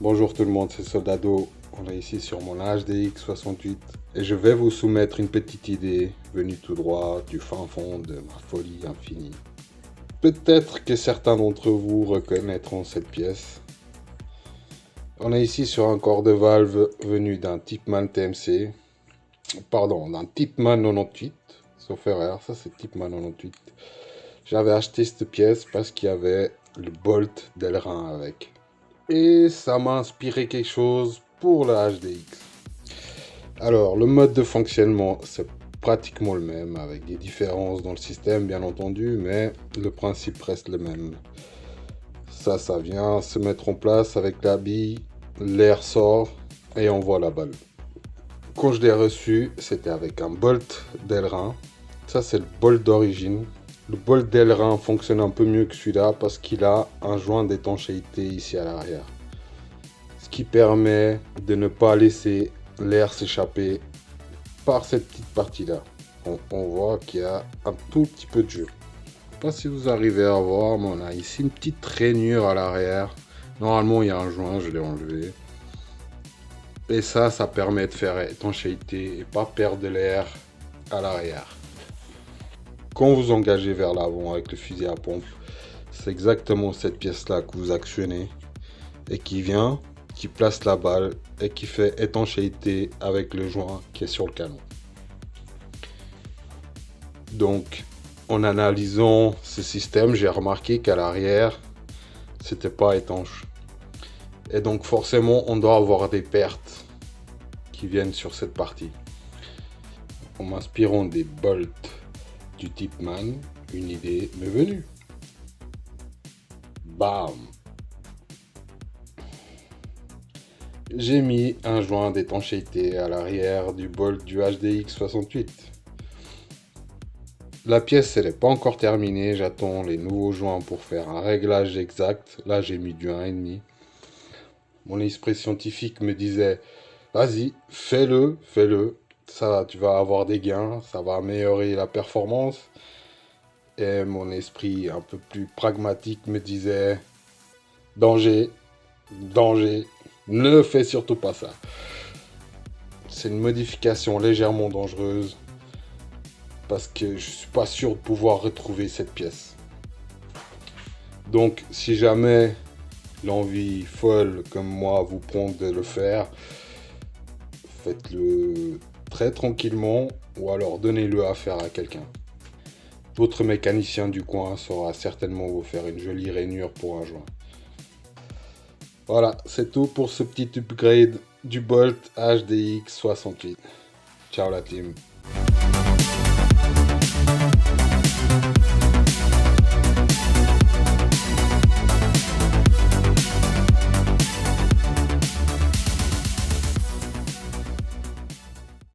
Bonjour tout le monde, c'est Soldado. On est ici sur mon HDX 68 et je vais vous soumettre une petite idée venue tout droit du fin fond de ma folie infinie. Peut-être que certains d'entre vous reconnaîtront cette pièce. On est ici sur un corps de valve venu d'un Tipman TMC, pardon, d'un Tipman 98, sauf erreur, ça c'est Tipman 98. J'avais acheté cette pièce parce qu'il y avait le bolt d'Elrin avec. Et ça m'a inspiré quelque chose pour la HDX. Alors, le mode de fonctionnement, c'est pratiquement le même, avec des différences dans le système, bien entendu, mais le principe reste le même. Ça vient se mettre en place avec la bille, l'air sort et on voit la balle. Quand je l'ai reçu, c'était avec un bolt d'Elrin. Ça, c'est le bolt d'origine. Le bolt d'Elrin fonctionne un peu mieux que celui-là parce qu'il a un joint d'étanchéité ici à l'arrière. Ce qui permet de ne pas laisser l'air s'échapper par cette petite partie-là. On voit qu'il y a un tout petit peu de jeu. Je ne sais pas si vous arrivez à voir, mais on a ici une petite rainure à l'arrière. Normalement, il y a un joint, je l'ai enlevé. Et ça permet de faire étanchéité et pas perdre de l'air à l'arrière. Quand vous engagez vers l'avant avec le fusil à pompe, c'est exactement cette pièce-là que vous actionnez et qui vient, qui place la balle et qui fait étanchéité avec le joint qui est sur le canon. Donc, en analysant ce système, j'ai remarqué qu'à l'arrière, c'était pas étanche. Et donc, forcément, on doit avoir des pertes qui viennent sur cette partie. En m'inspirant des bolts du Tipman, une idée m'est venue. Bam! J'ai mis un joint d'étanchéité à l'arrière du bolt du HDX 68. La pièce, elle n'est pas encore terminée. J'attends les nouveaux joints pour faire un réglage exact. Là, j'ai mis du 1,5. Mon esprit scientifique me disait, vas-y, fais-le. Ça, tu vas avoir des gains. Ça va améliorer la performance. Et mon esprit un peu plus pragmatique me disait, danger, ne fais surtout pas ça. C'est une modification légèrement dangereuse parce que je suis pas sûr de pouvoir retrouver cette pièce. Donc, si jamais l'envie folle comme moi vous prend de le faire, faites-le très tranquillement ou alors donnez-le à faire à quelqu'un. Votre mécanicien du coin saura certainement vous faire une jolie rainure pour un joint. Voilà, c'est tout pour ce petit upgrade du Bolt HDX 68. Ciao la team.